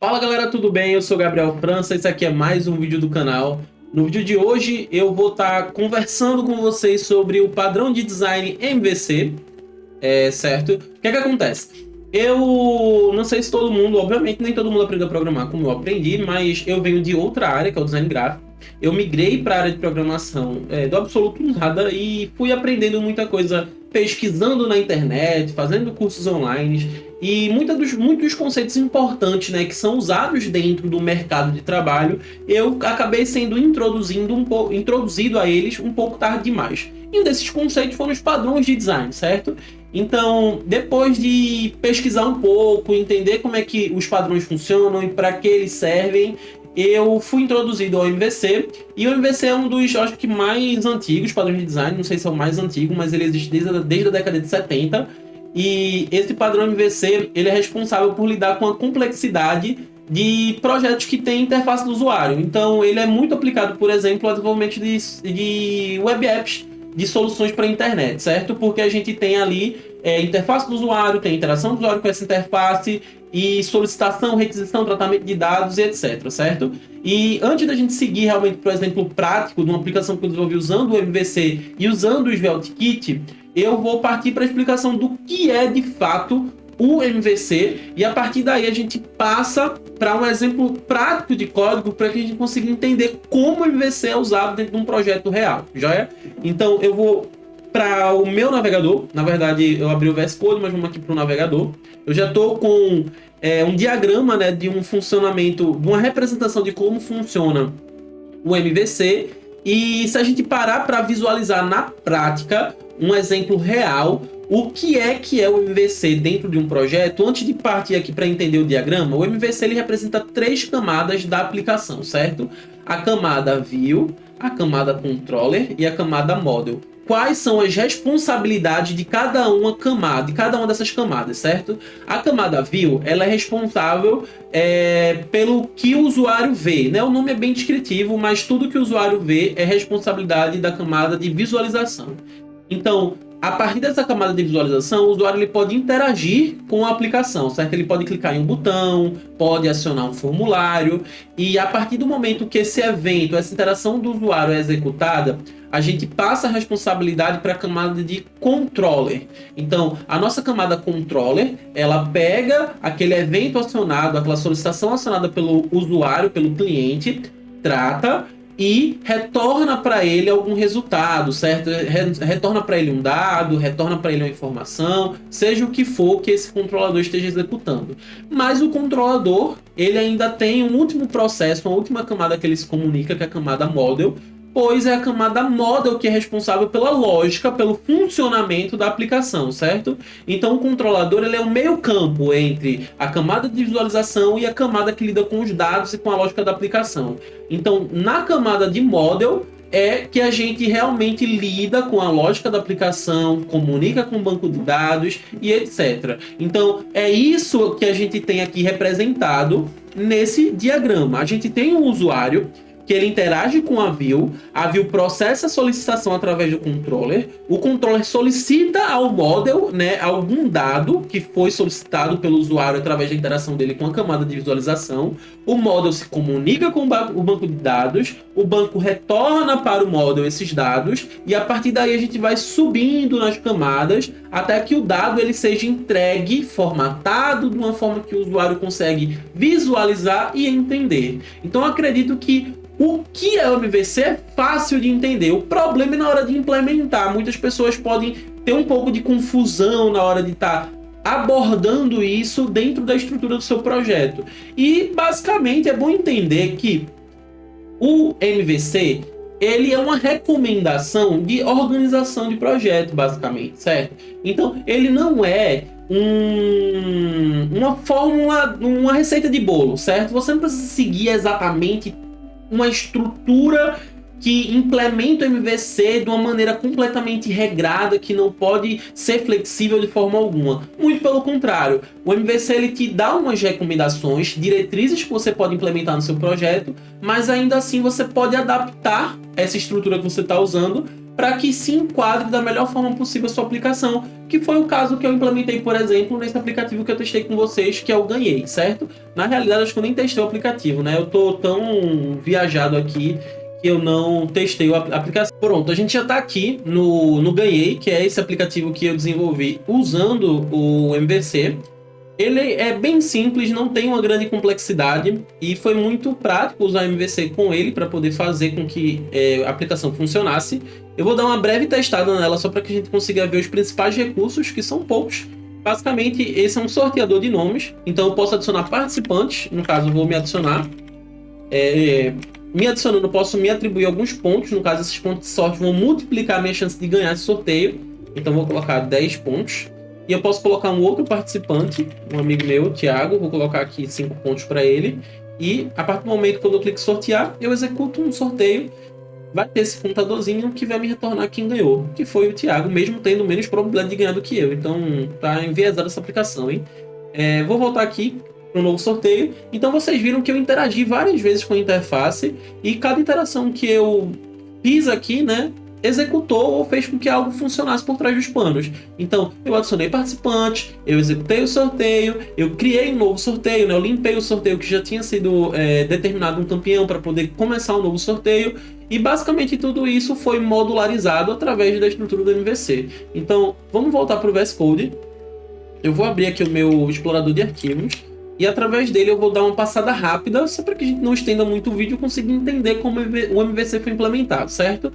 Fala galera, tudo bem? Eu sou Gabriel França, esse aqui é mais um vídeo do canal. No vídeo de hoje eu vou estar conversando com vocês sobre o padrão de design MVC, certo? O que é que acontece? Eu não sei se todo mundo, obviamente nem todo mundo aprendeu a programar como eu aprendi, mas eu venho de outra área, que é o design gráfico. Eu migrei para a área de programação do absoluto nada e fui aprendendo muita coisa pesquisando na internet, fazendo cursos online e muitos conceitos importantes, né, que são usados dentro do mercado de trabalho, eu acabei sendo introduzido a eles um pouco tarde demais. E um desses conceitos foram os padrões de design, certo? Então, depois de pesquisar um pouco, entender como é que os padrões funcionam e para que eles servem, eu fui introduzido ao MVC, e o MVC é um dos, acho que, mais antigos padrões de design, não sei se é o mais antigo, mas ele existe desde a década de 70, e esse padrão MVC, ele é responsável por lidar com a complexidade de projetos que têm interface do usuário. Então, ele é muito aplicado, por exemplo, ao desenvolvimento de web apps, de soluções para a internet, certo? Porque a gente tem ali interface do usuário, tem interação do usuário com essa interface, e solicitação, requisição, tratamento de dados e etc, certo? E antes da gente seguir realmente, por exemplo, prático de uma aplicação que eu desenvolvi usando o MVC e usando o SvelteKit, eu vou partir para a explicação do que é de fato o MVC, e a partir daí a gente passa para um exemplo prático de código para que a gente consiga entender como o MVC é usado dentro de um projeto real, já é? Então eu vou para o meu navegador. Na verdade eu abri o VS Code, mas vamos aqui para o navegador. Eu já estou com um diagrama, né, de um funcionamento, de uma representação de como funciona o MVC, e se a gente parar para visualizar na prática um exemplo real, o que é o MVC dentro de um projeto, antes de partir aqui para entender o diagrama, o MVC ele representa 3 camadas da aplicação, certo? A camada View, a camada Controller e a camada Model. Quais são as responsabilidades de cada uma camada, de cada uma dessas camadas, certo? A camada View, ela é responsável pelo que o usuário vê, né? O nome é bem descritivo, mas tudo que o usuário vê é responsabilidade da camada de visualização. Então, a partir dessa camada de visualização, o usuário ele pode interagir com a aplicação, certo? Ele pode clicar em um botão, pode acionar um formulário, e a partir do momento que esse evento, essa interação do usuário é executada, a gente passa a responsabilidade para a camada de controller. Então, a nossa camada controller, ela pega aquele evento acionado, aquela solicitação acionada pelo usuário, pelo cliente, trata e retorna para ele algum resultado, certo? Retorna para ele um dado, retorna para ele uma informação, seja o que for que esse controlador esteja executando. Mas o controlador, ele ainda tem um último processo, uma última camada que ele se comunica, que é a camada Model, pois é a camada Model que é responsável pela lógica, pelo funcionamento da aplicação, certo? Então o controlador ele é o meio campo entre a camada de visualização e a camada que lida com os dados e com a lógica da aplicação. Então na camada de Model é que a gente realmente lida com a lógica da aplicação, comunica com o banco de dados e etc. Então é isso que a gente tem aqui representado nesse diagrama. A gente tem um usuário que ele interage com a View processa a solicitação através do controller, o controller solicita ao model, né, algum dado que foi solicitado pelo usuário através da interação dele com a camada de visualização, o model se comunica com o banco de dados, o banco retorna para o model esses dados, e a partir daí a gente vai subindo nas camadas até que o dado ele seja entregue, formatado de uma forma que o usuário consegue visualizar e entender. Então eu acredito que o que é o MVC é fácil de entender. O problema é na hora de implementar. Muitas pessoas podem ter um pouco de confusão na hora de estar abordando isso dentro da estrutura do seu projeto. E basicamente é bom entender que o MVC ele é uma recomendação de organização de projeto, basicamente, certo? Então ele não é uma fórmula, uma receita de bolo, certo? Você não precisa seguir exatamente uma estrutura que implementa o MVC de uma maneira completamente regrada, que não pode ser flexível de forma alguma. Muito pelo contrário, o MVC ele te dá umas recomendações, diretrizes que você pode implementar no seu projeto, mas ainda assim você pode adaptar essa estrutura que você está usando para que se enquadre da melhor forma possível a sua aplicação, que foi o caso que eu implementei, por exemplo, nesse aplicativo que eu testei com vocês, que é o Ganhei, certo? Na realidade, acho que eu nem testei o aplicativo, né? Eu tô tão viajado aqui que eu não testei a aplicação. Pronto, a gente já está aqui no Ganhei, que é esse aplicativo que eu desenvolvi usando o MVC. Ele é bem simples, não tem uma grande complexidade e foi muito prático usar o MVC com ele para poder fazer com que a aplicação funcionasse. Eu vou dar uma breve testada nela só para que a gente consiga ver os principais recursos, que são poucos. Basicamente, esse é um sorteador de nomes, então eu posso adicionar participantes, no caso eu vou me adicionar. Me adicionando, eu posso me atribuir alguns pontos, no caso esses pontos de sorte vão multiplicar a minha chance de ganhar esse sorteio, então eu vou colocar 10 pontos. E eu posso colocar um outro participante, um amigo meu, Thiago, vou colocar aqui 5 pontos para ele. E a partir do momento que eu clico em sortear, eu executo um sorteio. Vai ter esse contadorzinho que vai me retornar quem ganhou, que foi o Thiago, mesmo tendo menos probabilidade de ganhar do que eu. Então tá enviesada essa aplicação, hein? Vou voltar aqui para um novo sorteio. Então vocês viram que eu interagi várias vezes com a interface e cada interação que eu fiz aqui, né, executou ou fez com que algo funcionasse por trás dos panos. Então, eu adicionei participantes, eu executei o sorteio, eu criei um novo sorteio, né? Eu limpei o sorteio que já tinha sido determinado um campeão para poder começar um novo sorteio. E basicamente tudo isso foi modularizado através da estrutura do MVC. Então, vamos voltar para o VS Code. Eu vou abrir aqui o meu explorador de arquivos. E através dele eu vou dar uma passada rápida, só para que a gente não estenda muito o vídeo e consiga entender como o MVC foi implementado, certo?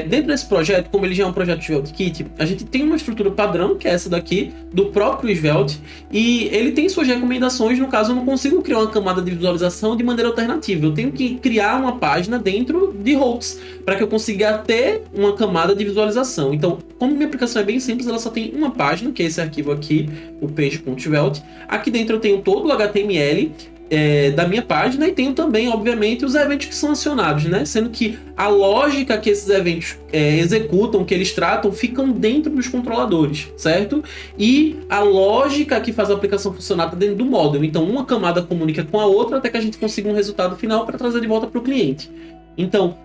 Dentro desse projeto, como ele já é um projeto de SvelteKit, a gente tem uma estrutura padrão, que é essa daqui, do próprio Svelte, e ele tem suas recomendações. No caso, eu não consigo criar uma camada de visualização de maneira alternativa. Eu tenho que criar uma página dentro de hooks, para que eu consiga ter uma camada de visualização. Então, como minha aplicação é bem simples, ela só tem uma página, que é esse arquivo aqui, o page.svelte. Aqui dentro eu tenho todo o HTML, da minha página, e tenho também, obviamente, os eventos que são acionados, né? Sendo que a lógica que esses eventos executam, que eles tratam, ficam dentro dos controladores, certo? E a lógica que faz a aplicação funcionar está dentro do model. Então, uma camada comunica com a outra até que a gente consiga um resultado final para trazer de volta para o cliente. Então,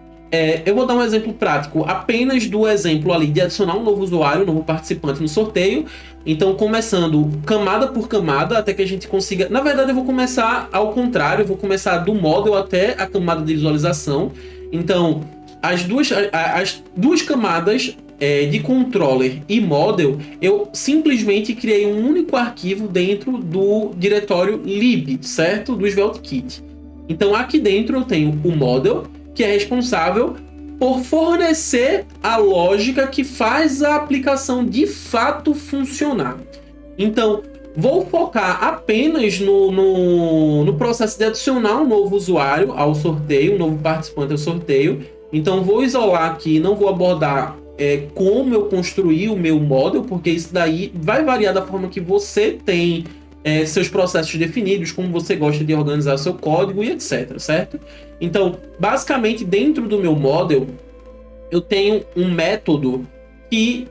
eu vou dar um exemplo prático apenas do exemplo ali de adicionar um novo usuário, um novo participante no sorteio. Então, começando camada por camada até que a gente consiga... Na verdade, eu vou começar ao contrário, eu vou começar do model até a camada de visualização. Então, as duas camadas de controller e model, eu simplesmente criei um único arquivo dentro do diretório lib, certo? Do SvelteKit. Então, aqui dentro eu tenho o model, que é responsável por fornecer a lógica que faz a aplicação de fato funcionar. Então, vou focar apenas no processo de adicionar um novo usuário ao sorteio, um novo participante ao sorteio. Então, vou isolar aqui, não vou abordar como eu construí o meu model, porque isso daí vai variar da forma que você tem seus processos definidos, como você gosta de organizar seu código e etc, certo? Então, basicamente, dentro do meu model, eu tenho um método que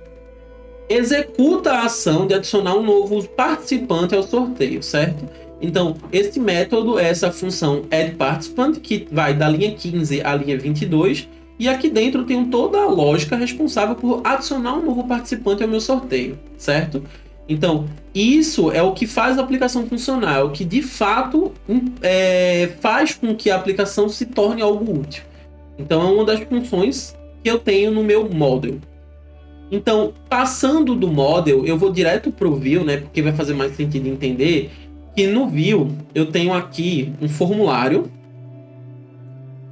executa a ação de adicionar um novo participante ao sorteio, certo? Então, esse método é essa função addParticipant, que vai da linha 15 à linha 22, e aqui dentro eu tenho toda a lógica responsável por adicionar um novo participante ao meu sorteio, certo? Então, isso é o que faz a aplicação funcionar, é o que de fato faz com que a aplicação se torne algo útil. Então, é uma das funções que eu tenho no meu model. Então, passando do model, eu vou direto para o view, né? Porque vai fazer mais sentido entender que no view eu tenho aqui um formulário.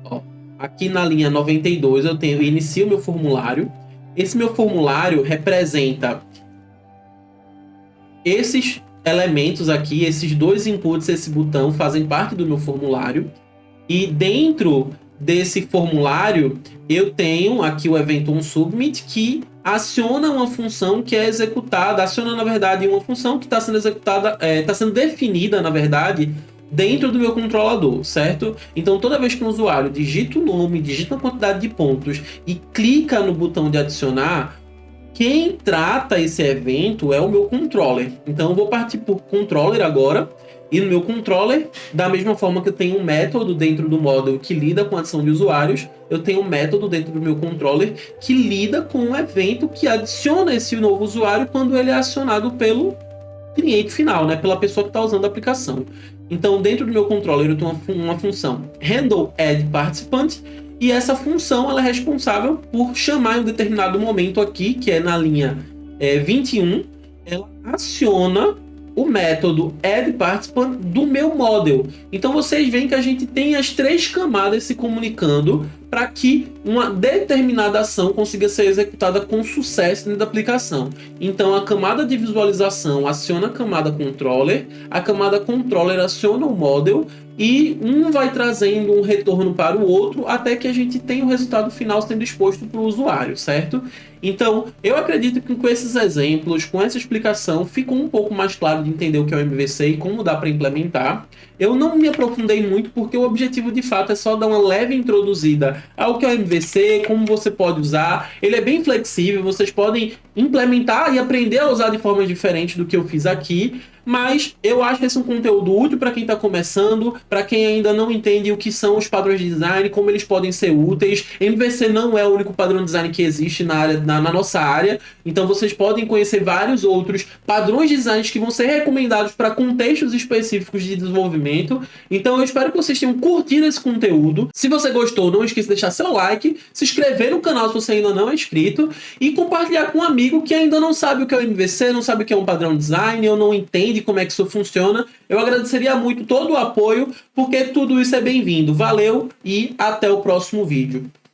Ó, aqui na linha 92 eu inicio meu formulário. Esse meu formulário representa esses elementos aqui, esses dois inputs, esse botão, fazem parte do meu formulário. E dentro desse formulário, eu tenho aqui o evento onSubmit, que aciona uma função que é executada, aciona, na verdade, uma função que está sendo executada, está sendo definida, na verdade, dentro do meu controlador, certo? Então, toda vez que um usuário digita o nome, digita a quantidade de pontos e clica no botão de adicionar, quem trata esse evento é o meu controller. Então, eu vou partir por controller agora. E no meu controller, da mesma forma que eu tenho um método dentro do model que lida com a adição de usuários, eu tenho um método dentro do meu controller que lida com um evento que adiciona esse novo usuário quando ele é acionado pelo cliente final, né? Pela pessoa que está usando a aplicação. Então, dentro do meu controller, eu tenho uma função handle add participant, e essa função ela é responsável por chamar em um determinado momento aqui, que é na linha 21, ela aciona o método addParticipant do meu model. Então vocês veem que a gente tem as três camadas se comunicando para que uma determinada ação consiga ser executada com sucesso dentro da aplicação. Então a camada de visualização aciona a camada controller, a camada controller aciona o model, e um vai trazendo um retorno para o outro até que a gente tenha o resultado final sendo exposto para o usuário, certo? Então, eu acredito que com esses exemplos, com essa explicação, ficou um pouco mais claro de entender o que é o MVC e como dá para implementar. Eu não me aprofundei muito porque o objetivo de fato é só dar uma leve introduzida ao que é o MVC, como você pode usar. Ele é bem flexível, vocês podem implementar e aprender a usar de formas diferentes do que eu fiz aqui. Mas eu acho esse um conteúdo útil para quem está começando, para quem ainda não entende o que são os padrões de design, como eles podem ser úteis. MVC não é o único padrão de design que existe na nossa área, então vocês podem conhecer vários outros padrões de design que vão ser recomendados para contextos específicos de desenvolvimento. Então eu espero que vocês tenham curtido esse conteúdo. Se você gostou, não esqueça de deixar seu like, se inscrever no canal se você ainda não é inscrito e compartilhar com um amigo que ainda não sabe o que é o MVC, não sabe o que é um padrão de design ou não entende como é que isso funciona. Eu agradeceria muito todo o apoio, porque tudo isso é bem-vindo. Valeu e até o próximo vídeo.